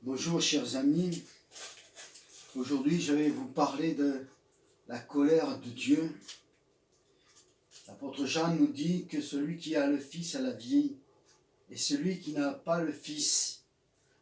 Bonjour chers amis, aujourd'hui je vais vous parler de la colère de Dieu. L'apôtre Jean nous dit que celui qui a le Fils a la vie, et celui qui n'a pas le Fils,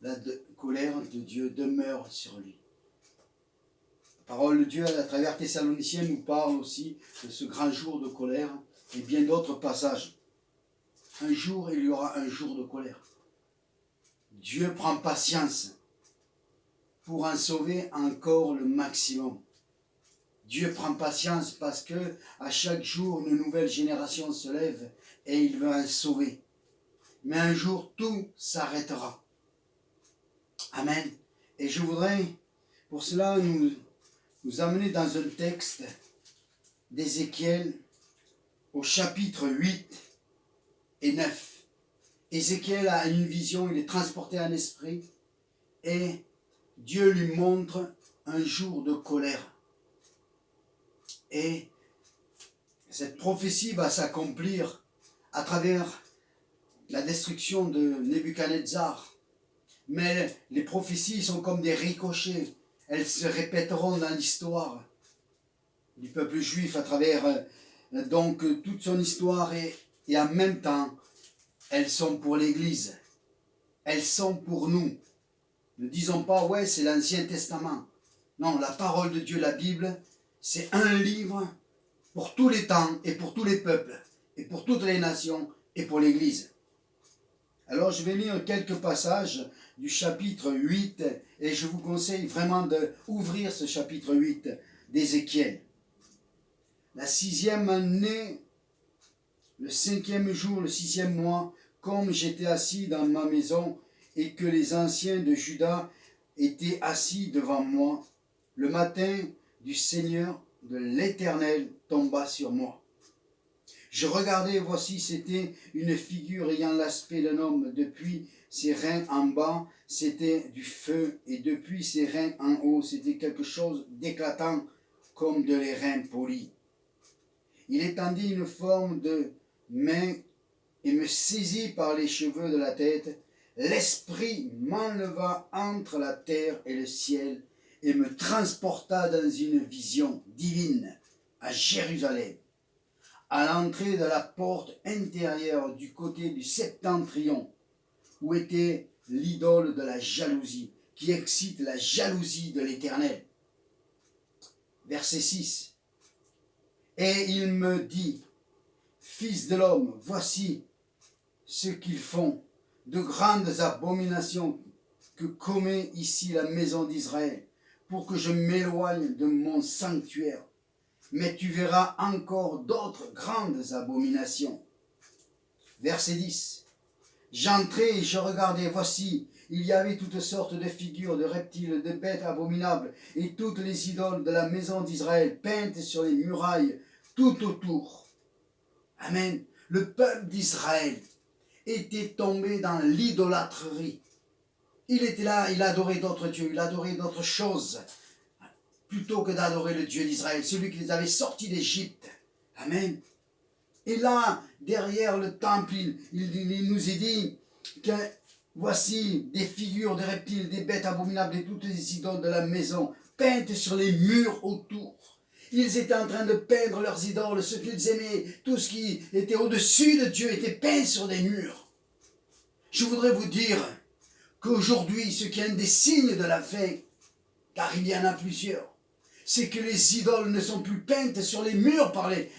la colère de Dieu demeure sur lui. La parole de Dieu à travers Thessaloniciens nous parle aussi de ce grand jour de colère et bien d'autres passages. Un jour, il y aura un jour de colère. Dieu prend patience pour en sauver encore le maximum. Dieu prend patience parce que à chaque jour, une nouvelle génération se lève et il veut en sauver. Mais un jour, tout s'arrêtera. Amen. Et je voudrais, pour cela, nous amener dans un texte d'Ézéchiel au chapitre 8 et 9. Ézéchiel a une vision, il est transporté en esprit et Dieu lui montre un jour de colère. Et cette prophétie va s'accomplir à travers la destruction de Nebuchadnezzar. Mais les prophéties sont comme des ricochets. Elles se répéteront dans l'histoire du peuple juif à travers donc toute son histoire et en même temps, elles sont pour l'Église. Elles sont pour nous. Ne disons pas, ouais, c'est l'Ancien Testament. Non, la parole de Dieu, la Bible, c'est un livre pour tous les temps et pour tous les peuples et pour toutes les nations et pour l'Église. Alors je vais lire quelques passages du chapitre 8 et je vous conseille vraiment d'ouvrir ce chapitre 8 d'Ézéchiel. La 6e année, le 5e jour, le 6e mois, comme j'étais assis dans ma maison et que les anciens de Juda étaient assis devant moi, le matin du Seigneur de l'Éternel tomba sur moi. Je regardais, voici, c'était une figure ayant l'aspect d'un homme. Depuis ses reins en bas, c'était du feu, et depuis ses reins en haut, c'était quelque chose d'éclatant comme de l'airain poli. Il étendit une forme de main et me saisit par les cheveux de la tête. L'esprit m'enleva entre la terre et le ciel et me transporta dans une vision divine à Jérusalem, à l'entrée de la porte intérieure du côté du septentrion, où était l'idole de la jalousie, qui excite la jalousie de l'Éternel. Verset 6. Et il me dit, Fils de l'homme, voici ce qu'ils font, de grandes abominations que commet ici la maison d'Israël, pour que je m'éloigne de mon sanctuaire. Mais tu verras encore d'autres grandes abominations. Verset 10. J'entrai et je regardais, voici, il y avait toutes sortes de figures, de reptiles, de bêtes abominables, et toutes les idoles de la maison d'Israël peintes sur les murailles tout autour. Amen. Le peuple d'Israël était tombé dans l'idolâtrerie. Il était là, il adorait d'autres dieux, il adorait d'autres choses, plutôt que d'adorer le Dieu d'Israël, celui qui les avait sortis d'Égypte. Amen. Et là, derrière le temple, il nous est dit que voici des figures de reptiles, des bêtes abominables et toutes les idoles de la maison, peintes sur les murs autour. Ils étaient en train de peindre leurs idoles, ce qu'ils aimaient, tout ce qui était au-dessus de Dieu était peint sur des murs. Je voudrais vous dire qu'aujourd'hui, ce qui est un des signes de la fin, car il y en a plusieurs, c'est que les idoles ne sont plus peintes sur les murs par les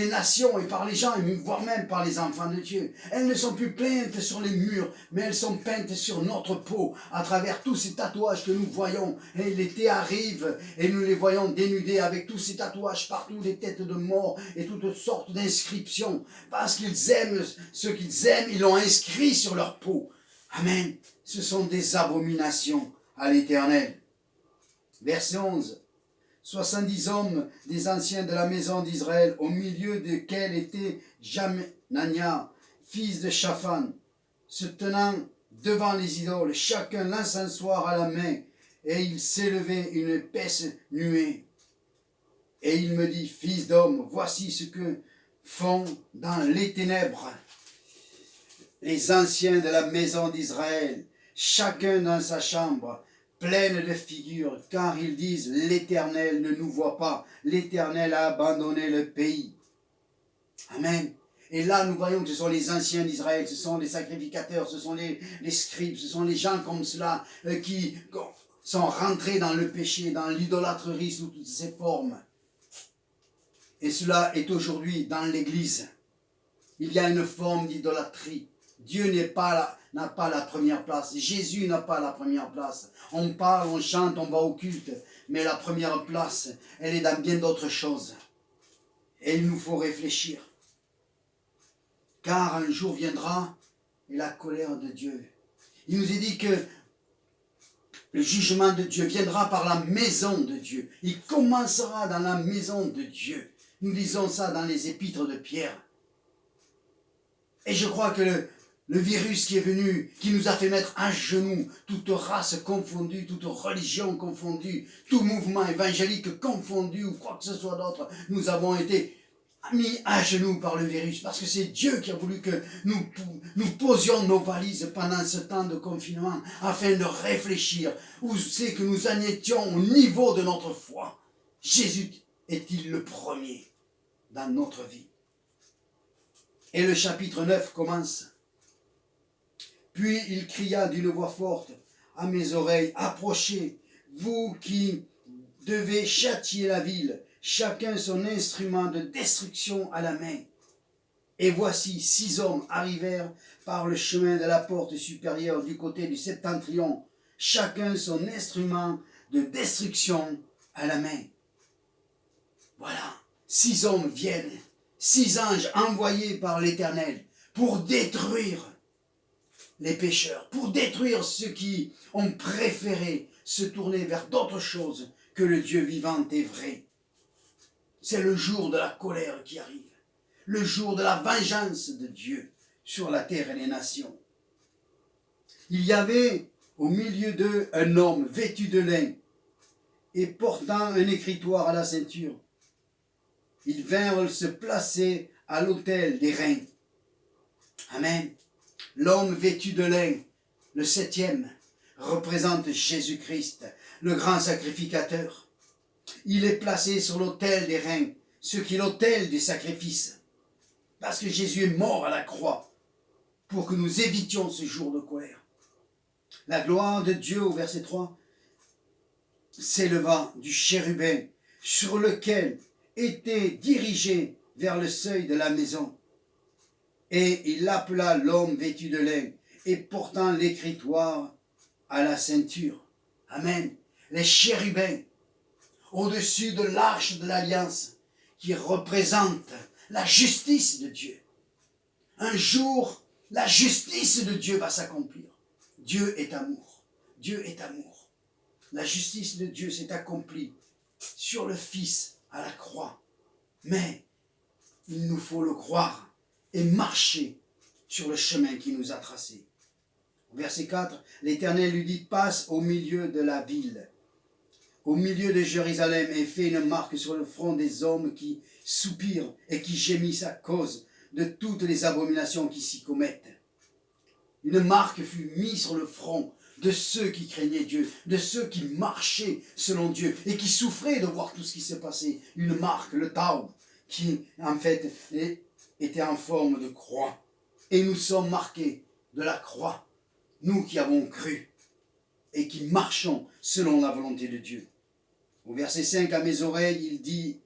nations et par les gens, voire même par les enfants de Dieu. Elles ne sont plus peintes sur les murs, mais elles sont peintes sur notre peau, à travers tous ces tatouages que nous voyons. Et l'été arrive, et nous les voyons dénudés avec tous ces tatouages partout, des têtes de mort et toutes sortes d'inscriptions. Parce qu'ils aiment ce qu'ils aiment, ils l'ont inscrit sur leur peau. Amen. Ce sont des abominations à l'Éternel. Verset 11. 70 hommes des anciens de la maison d'Israël, au milieu desquels était Jamnania, fils de Shaphan, se tenant devant les idoles, chacun l'encensoir à la main, et il s'élevait une épaisse nuée. Et il me dit, fils d'homme, voici ce que font dans les ténèbres les anciens de la maison d'Israël. chacun dans sa chambre, pleine de figures, car ils disent, l'Éternel ne nous voit pas, l'Éternel a abandonné le pays. Amen. Et là, nous voyons que ce sont les anciens d'Israël, ce sont les sacrificateurs, ce sont les scribes, ce sont les gens comme cela qui sont rentrés dans le péché, dans l'idolâtrerie sous toutes ses formes. Et cela est aujourd'hui dans l'Église. Il y a une forme d'idolâtrie. Dieu n'a pas la première place. Jésus n'a pas la première place. On parle, on chante, on va au culte, mais la première place, elle est dans bien d'autres choses. Et il nous faut réfléchir. Car un jour viendra et la colère de Dieu. Il nous est dit que le jugement de Dieu viendra par la maison de Dieu. Il commencera dans la maison de Dieu. Nous lisons ça dans les épîtres de Pierre. Et je crois que le virus qui est venu, qui nous a fait mettre à genoux, toute race confondue, toute religion confondue, tout mouvement évangélique confondu ou quoi que ce soit d'autre, nous avons été mis à genoux par le virus, parce que c'est Dieu qui a voulu que nous posions nos valises pendant ce temps de confinement, afin de réfléchir où c'est que nous en étions au niveau de notre foi. Jésus est-il le premier dans notre vie? Et le chapitre 9 commence. Puis il cria d'une voix forte à mes oreilles, approchez, vous qui devez châtier la ville, chacun son instrument de destruction à la main. Et voici 6 hommes arrivèrent par le chemin de la porte supérieure du côté du septentrion, chacun son instrument de destruction à la main. Voilà, 6 hommes viennent, 6 anges envoyés par l'Éternel pour détruire les pécheurs, pour détruire ceux qui ont préféré se tourner vers d'autres choses que le Dieu vivant et vrai. C'est le jour de la colère qui arrive, le jour de la vengeance de Dieu sur la terre et les nations. Il y avait au milieu d'eux un homme vêtu de lin et portant un écritoire à la ceinture. Ils vinrent se placer à l'autel des reins. Amen. L'homme vêtu de lin, le 7e, représente Jésus-Christ, le grand sacrificateur. Il est placé sur l'autel des reins, ce qui est l'autel des sacrifices. Parce que Jésus est mort à la croix pour que nous évitions ce jour de colère. La gloire de Dieu, au verset 3, s'éleva du chérubin sur lequel était dirigé vers le seuil de la maison. Et il appela l'homme vêtu de lin et portant l'écritoire à la ceinture. Amen. Les chérubins au-dessus de l'arche de l'alliance qui représente la justice de Dieu. Un jour, la justice de Dieu va s'accomplir. Dieu est amour. Dieu est amour. La justice de Dieu s'est accomplie sur le Fils à la croix. Mais il nous faut le croire et marcher sur le chemin qu'il nous a tracé. Verset 4, l'Éternel lui dit, passe au milieu de la ville, au milieu de Jérusalem, et fais une marque sur le front des hommes qui soupirent et qui gémissent à cause de toutes les abominations qui s'y commettent. Une marque fut mise sur le front de ceux qui craignaient Dieu, de ceux qui marchaient selon Dieu et qui souffraient de voir tout ce qui s'est passé. Une marque, le Tau, qui en fait était en forme de croix. Et nous sommes marqués de la croix, nous qui avons cru et qui marchons selon la volonté de Dieu. Au verset 5, à mes oreilles, il dit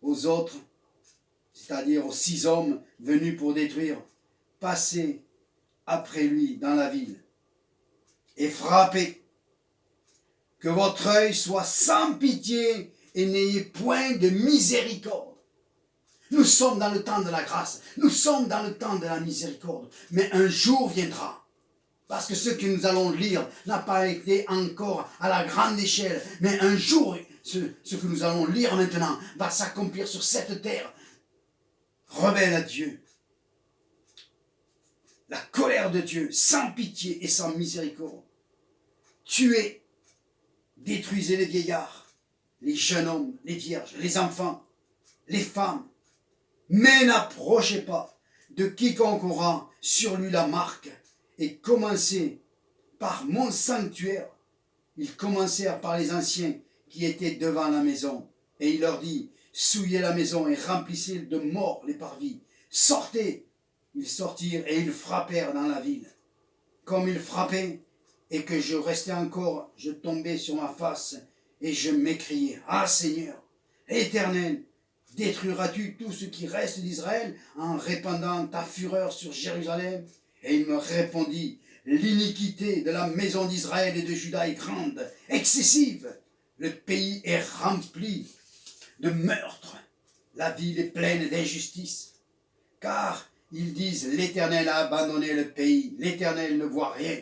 aux autres, c'est-à-dire aux 6 hommes venus pour détruire, passez après lui dans la ville et frappez, que votre œil soit sans pitié et n'ayez point de miséricorde. Nous sommes dans le temps de la grâce, nous sommes dans le temps de la miséricorde, mais un jour viendra, parce que ce que nous allons lire n'a pas été encore à la grande échelle, mais un jour, ce que nous allons lire maintenant va s'accomplir sur cette terre. Rebelle à Dieu, la colère de Dieu, sans pitié et sans miséricorde. Tuez, détruisez les vieillards, les jeunes hommes, les vierges, les enfants, les femmes, mais n'approchez pas de quiconque aura sur lui la marque et commencez par mon sanctuaire. Ils commencèrent par les anciens qui étaient devant la maison. Et il leur dit, souillez la maison et remplissez de morts les parvis. Sortez. Ils sortirent et ils frappèrent dans la ville. Comme ils frappaient et que je restais encore, je tombais sur ma face et je m'écriais, ah Seigneur, Éternel, détruiras-tu tout ce qui reste d'Israël en répandant ta fureur sur Jérusalem? Et il me répondit, l'iniquité de la maison d'Israël et de Juda est grande, excessive. Le pays est rempli de meurtres. La ville est pleine d'injustice. Car ils disent, l'Éternel a abandonné le pays, l'Éternel ne voit rien.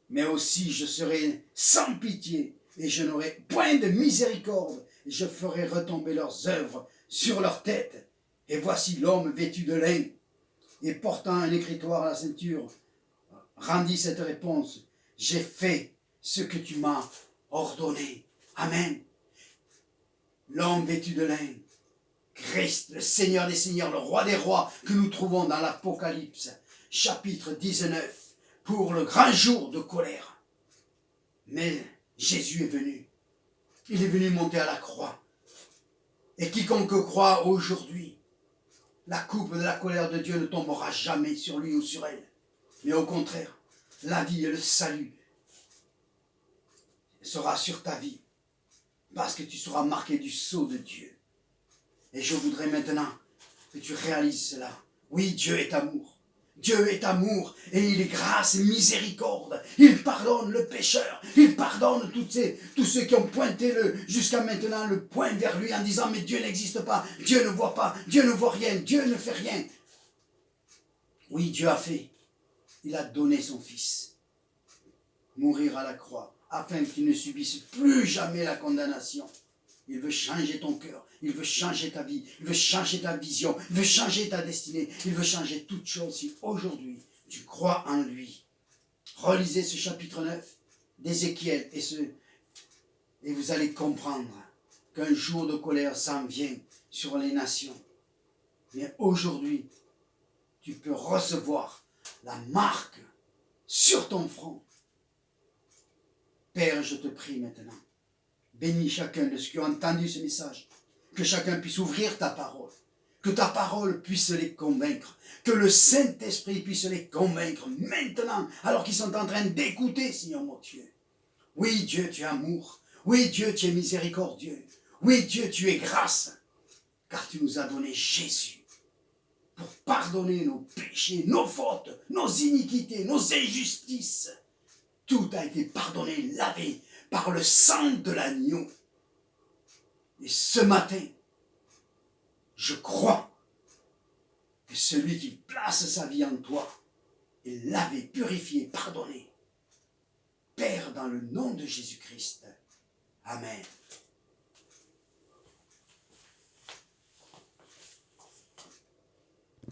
Mais aussi je serai sans pitié et je n'aurai point de miséricorde. Et je ferai retomber leurs œuvres sur leur tête. Et voici l'homme vêtu de lin et portant un écritoire à la ceinture rendit cette réponse. J'ai fait ce que tu m'as ordonné. Amen. L'homme vêtu de lin, Christ, le Seigneur des Seigneurs, le Roi des Rois, que nous trouvons dans l'Apocalypse, chapitre 19, pour le grand jour de colère. Mais Jésus est venu. Il est venu monter à la croix. Et quiconque croit aujourd'hui, la coupe de la colère de Dieu ne tombera jamais sur lui ou sur elle. Mais au contraire, la vie et le salut sera sur ta vie. Parce que tu seras marqué du sceau de Dieu. Et je voudrais maintenant que tu réalises cela. Oui, Dieu est amour. Dieu est amour et il est grâce et miséricorde. Il pardonne le pécheur. Il pardonne tous ceux qui ont pointé jusqu'à maintenant le poing vers lui en disant mais Dieu n'existe pas, Dieu ne voit pas, Dieu ne voit rien, Dieu ne fait rien. Oui, Dieu a fait. Il a donné son Fils mourir à la croix afin qu'il ne subisse plus jamais la condamnation. Il veut changer ton cœur, il veut changer ta vie, il veut changer ta vision, il veut changer ta destinée, il veut changer toutes choses si aujourd'hui tu crois en lui. Relisez ce chapitre 9 d'Ézéchiel et vous allez comprendre qu'un jour de colère s'en vient sur les nations. Mais aujourd'hui, tu peux recevoir la marque sur ton front. Père, je te prie maintenant. Bénis chacun de ceux qui ont entendu ce message. Que chacun puisse ouvrir ta parole. Que ta parole puisse les convaincre. Que le Saint-Esprit puisse les convaincre maintenant, alors qu'ils sont en train d'écouter, Seigneur mon Dieu. Oui, Dieu, tu es amour. Oui, Dieu, tu es miséricordieux. Oui, Dieu, tu es grâce. Car tu nous as donné Jésus pour pardonner nos péchés, nos fautes, nos iniquités, nos injustices. Tout a été pardonné, lavé par le sang de l'agneau. Et ce matin, je crois que celui qui place sa vie en toi est lavé, purifié, pardonné. Père, dans le nom de Jésus-Christ. Amen.